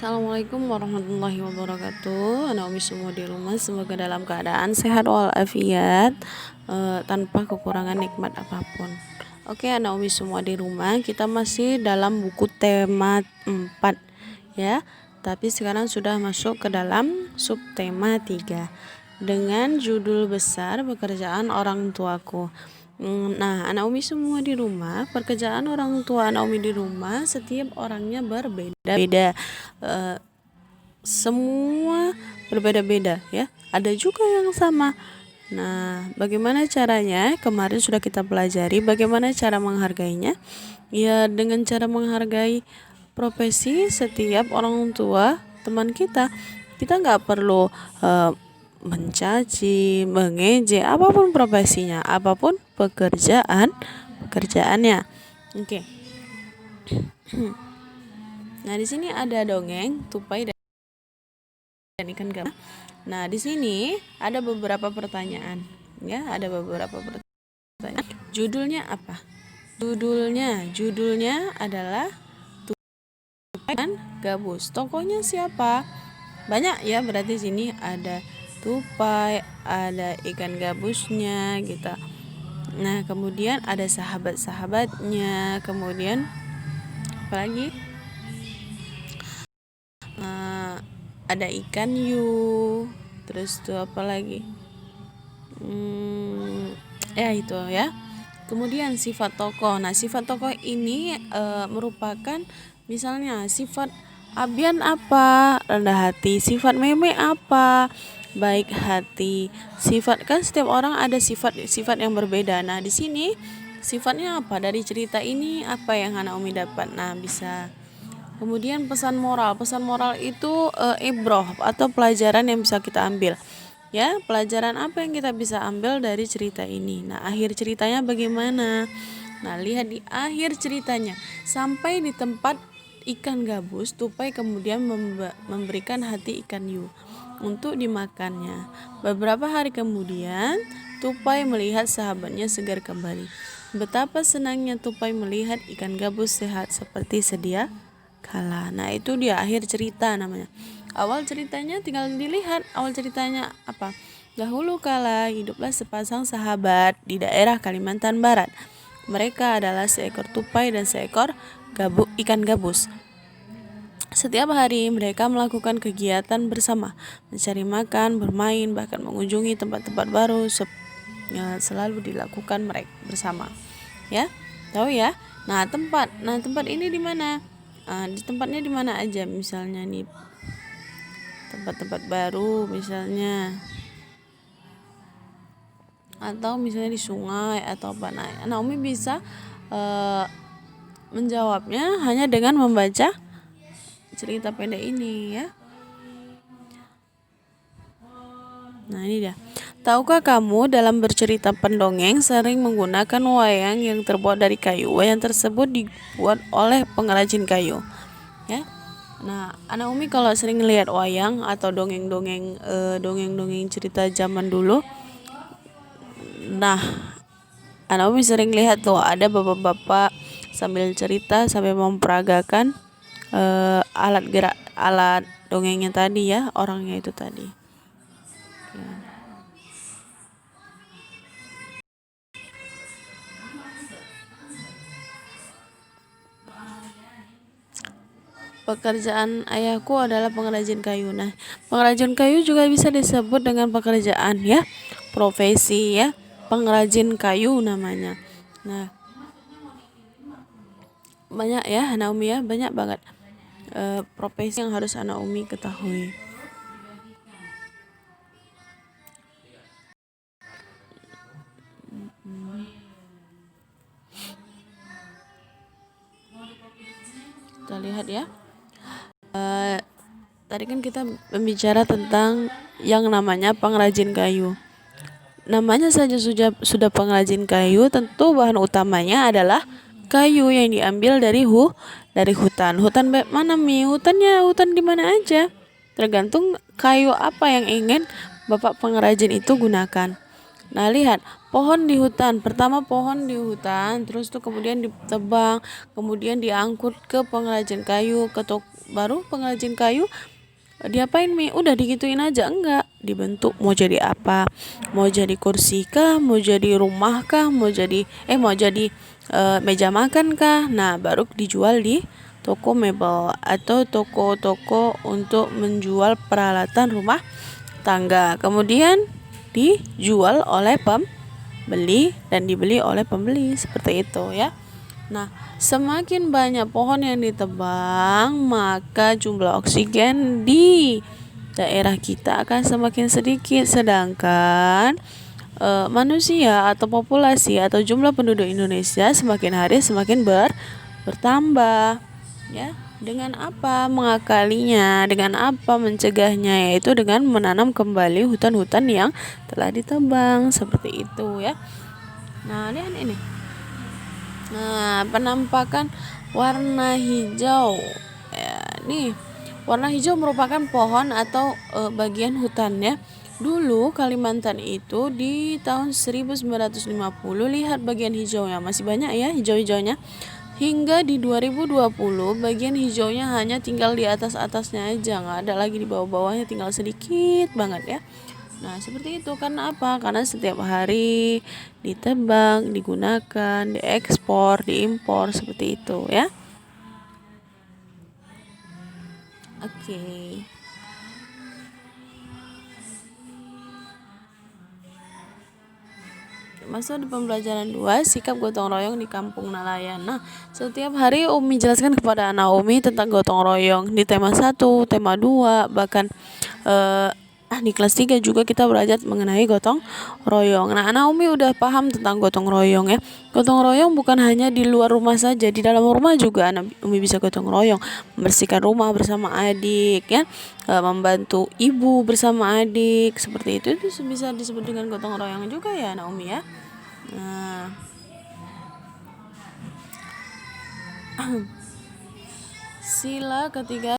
Assalamualaikum warahmatullahi wabarakatuh. Anak Umi semua di rumah semoga dalam keadaan sehat walafiat, tanpa kekurangan nikmat apapun. Oke, anak Umi semua di rumah, kita masih dalam buku tema 4 ya. Tapi sekarang sudah masuk ke dalam subtema 3 dengan judul besar pekerjaan orang tuaku. Nah, anak Umi semua di rumah, pekerjaan orang tua anak Umi di rumah setiap orangnya berbeda-beda. Semua berbeda-beda ya. Ada juga yang sama. Nah, bagaimana caranya? Kemarin sudah kita pelajari bagaimana cara menghargainya. Ya, dengan cara menghargai profesi setiap orang tua teman kita. Kita nggak perlu mencaci, mengejek apapun profesinya, apapun pekerjaannya. Oke. Nah, di sini ada dongeng tupai dan ikan gabus. Nah, di sini ada beberapa pertanyaan. Ya, ada beberapa pertanyaan. Judulnya apa? Judulnya adalah tupai dan gabus. Tokohnya siapa? Banyak ya, berarti sini ada tupai, ada ikan gabusnya gitu. Nah, kemudian ada sahabat-sahabatnya, kemudian apalagi? Ada ikan hiu, terus tuh apa lagi? Ya itu ya. Kemudian sifat tokoh. Nah, sifat tokoh ini merupakan misalnya sifat Abian apa? Rendah hati. Sifat Meme apa? Baik hati. Sifat, kan setiap orang ada sifat yang berbeda. Nah, di sini sifatnya apa? Dari cerita ini apa yang Hana Umi dapat? Nah, bisa. Kemudian pesan moral itu ibroh atau pelajaran yang bisa kita ambil. Ya, pelajaran apa yang kita bisa ambil dari cerita ini? Nah, akhir ceritanya bagaimana? Nah, lihat di akhir ceritanya. Sampai di tempat ikan gabus, tupai kemudian memberikan hati ikan hiu untuk dimakannya. Beberapa hari kemudian, tupai melihat sahabatnya segar kembali. Betapa senangnya tupai melihat ikan gabus sehat seperti sedia kala. Nah, itu dia akhir cerita namanya. Awal ceritanya tinggal dilihat. Awal ceritanya apa? Dahulu kala hiduplah sepasang sahabat di daerah Kalimantan Barat. Mereka adalah seekor tupai dan seekor ikan gabus. Setiap hari mereka melakukan kegiatan bersama, mencari makan, bermain, bahkan mengunjungi tempat-tempat baru selalu dilakukan mereka bersama. Ya, tahu ya? Nah, tempat ini di mana? Di tempatnya di mana aja? Misalnya nih tempat-tempat baru misalnya, atau misalnya di sungai atau apa. Nah, Umi bisa menjawabnya hanya dengan membaca cerita pendek ini ya. Nah, ini dia. Tahukah kamu dalam bercerita pendongeng sering menggunakan wayang yang terbuat dari kayu. Wayang tersebut dibuat oleh pengrajin kayu. Ya. Nah, anak Umi kalau sering lihat wayang atau dongeng-dongeng cerita zaman dulu. Nah, anak Umi sering lihat tuh ada bapak-bapak sambil cerita sambil memperagakan alat dongengnya tadi ya, orangnya itu tadi. Ya. Pekerjaan ayahku adalah pengrajin kayu. Nah, pengrajin kayu juga bisa disebut dengan pekerjaan ya, profesi ya, pengrajin kayu namanya. Nah, banyak ya anak Umi ya, banyak banget profesi yang harus anak Umi ketahui. Kita lihat ya. Tadi kan kita berbicara tentang yang namanya pengrajin kayu. Namanya saja sudah pengrajin kayu, tentu bahan utamanya adalah kayu yang diambil dari hutan. Hutan mana Mi? Hutan di mana aja. Tergantung kayu apa yang ingin Bapak pengrajin itu gunakan. Nah, lihat pohon di hutan. Pertama pohon di hutan, terus tuh kemudian ditebang, kemudian diangkut ke pengrajin kayu, baru pengrajin kayu diapain Mi? Udah digituin aja, enggak dibentuk mau jadi apa, mau jadi kursi kah, mau jadi rumah kah, mau jadi meja makan kah. Nah baru dijual di toko mebel atau toko-toko untuk menjual peralatan rumah tangga, kemudian dijual oleh pembeli dan dibeli oleh pembeli, seperti itu ya. Nah, semakin banyak pohon yang ditebang, maka jumlah oksigen di daerah kita akan semakin sedikit. Sedangkan manusia atau populasi atau jumlah penduduk Indonesia semakin hari semakin bertambah. Ya, dengan apa mengakalinya? Dengan apa mencegahnya? Yaitu dengan menanam kembali hutan-hutan yang telah ditebang, seperti itu ya. Nah, lihat ini. Nah, penampakan warna hijau. Ya, nih, warna hijau merupakan pohon atau bagian hutan ya. Dulu Kalimantan itu di tahun 1950 lihat bagian hijaunya masih banyak ya hijau-hijaunya. Hingga di 2020 bagian hijaunya hanya tinggal di atas-atasnya aja, nggak ada lagi di bawah-bawahnya, tinggal sedikit banget ya. Nah, seperti itu karena apa? Karena setiap hari ditebang, digunakan, diekspor, diimpor, seperti itu ya. Oke. Masuk di pembelajaran 2, sikap gotong royong di kampung nelayan. Nah, setiap hari Umi jelaskan kepada anak Umi tentang gotong royong di tema 1, tema 2, bahkan di kelas 3 juga kita belajar mengenai gotong royong. Nah, anak Umi udah paham tentang gotong royong ya. Gotong royong bukan hanya di luar rumah saja, di dalam rumah juga anak Umi bisa gotong royong, membersihkan rumah bersama adik ya, membantu ibu bersama adik, seperti itu bisa disebut dengan gotong royong juga ya anak Umi ya. Nah, sila ketiga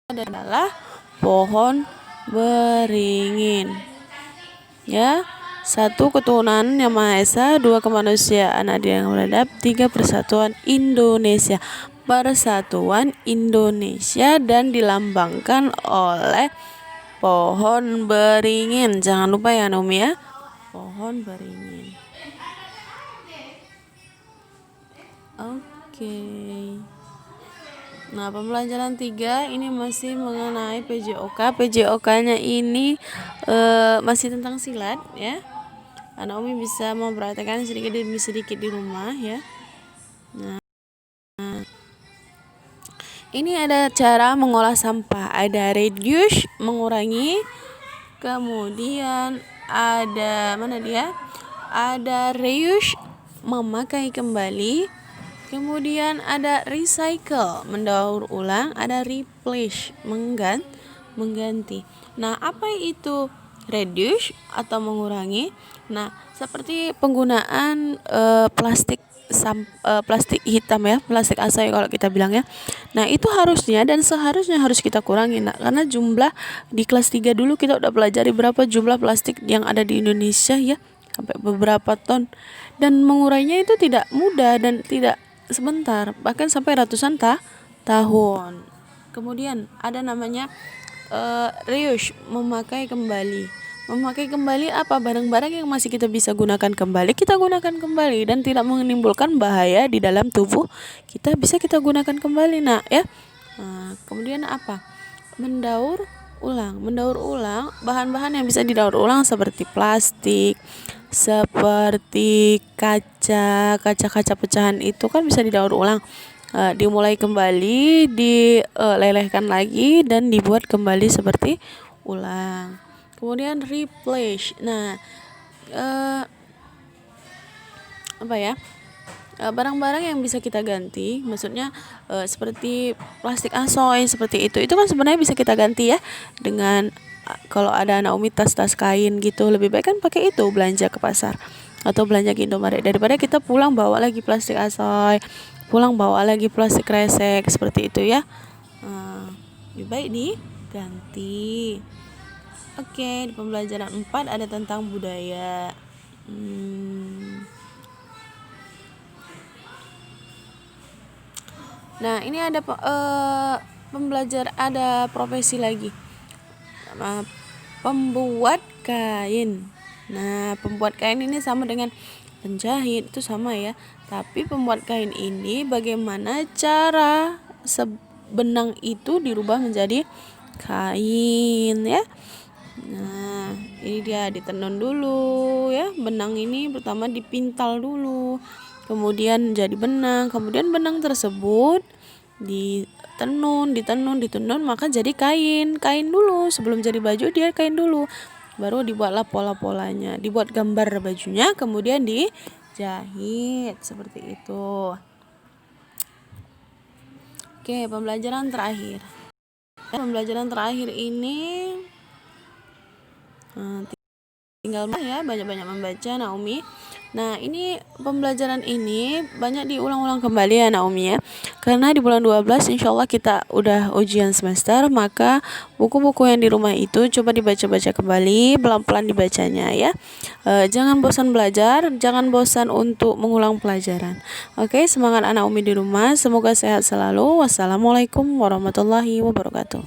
adalah pohon beringin. Ya, 1 ketuhanan yang Maha Esa, 2 kemanusiaan adil yang beradab, 3 persatuan Indonesia. Persatuan Indonesia dan dilambangkan oleh pohon beringin. Jangan lupa ya Nomi ya, pohon beringin. Oke. Nah, pembelajaran 3 ini masih mengenai PJOK. PJOK-nya ini masih tentang silat ya. Anak Umi bisa mempraktekkan sedikit demi sedikit di rumah ya. Nah, ini ada cara mengolah sampah. Ada reduce, mengurangi. Kemudian ada mana dia? Ada reuse, memakai kembali. Kemudian ada recycle, mendaur ulang. Ada replace, mengganti. Nah, apa itu reduce atau mengurangi? Nah, seperti penggunaan plastik hitam ya, plastik asoy kalau kita bilang ya. Nah, itu harusnya dan seharusnya harus kita kurangi. Nah, karena jumlah di kelas 3 dulu kita udah pelajari berapa jumlah plastik yang ada di Indonesia ya, sampai beberapa ton. Dan menguranginya itu tidak mudah dan tidak sebentar, bahkan sampai ratusan tahun. Kemudian ada namanya reuse, memakai kembali. Memakai kembali apa? Barang-barang yang masih kita bisa gunakan kembali, kita gunakan kembali dan tidak menimbulkan bahaya di dalam tubuh kita, bisa kita gunakan kembali. Nah, ya. Nah, kemudian apa? Mendaur ulang. Mendaur ulang bahan-bahan yang bisa didaur ulang seperti plastik, seperti kaca pecahan itu kan bisa didaur ulang. Dimulai kembali, dilelehkan lagi dan dibuat kembali seperti ulang. Kemudian replace. Nah, apa ya? Barang-barang yang bisa kita ganti, maksudnya seperti plastik asoy seperti itu kan sebenarnya bisa kita ganti ya dengan kalau ada anak Umi tas-tas kain gitu, lebih baik kan pakai itu belanja ke pasar atau belanja ke Indomaret daripada kita pulang bawa lagi plastik asoy, pulang bawa lagi plastik kresek seperti itu ya. Lebih baik diganti. Oke, di pembelajaran 4 ada tentang budaya. Nah, ini ada pembelajar, ada profesi lagi. Pembuat kain. Nah, pembuat kain ini sama dengan penjahit, itu sama ya. Tapi pembuat kain ini bagaimana cara benang itu dirubah menjadi kain ya. Nah, ini dia ditenun dulu ya. Benang ini pertama dipintal dulu. Kemudian jadi benang, kemudian benang tersebut ditenun, maka jadi kain dulu. Sebelum jadi baju dia kain dulu, baru dibuatlah pola-polanya, dibuat gambar bajunya, kemudian dijahit seperti itu. Oke, pembelajaran terakhir ini tinggal ya banyak-banyak membaca Naomi. Nah, ini pembelajaran ini banyak diulang-ulang kembali ya Naomi ya. Karena di bulan 12 insyaallah kita udah ujian semester, maka buku-buku yang di rumah itu coba dibaca-baca kembali, pelan-pelan dibacanya ya. Jangan bosan belajar, jangan bosan untuk mengulang pelajaran. Oke, semangat anak Umi di rumah, semoga sehat selalu. Wassalamualaikum warahmatullahi wabarakatuh.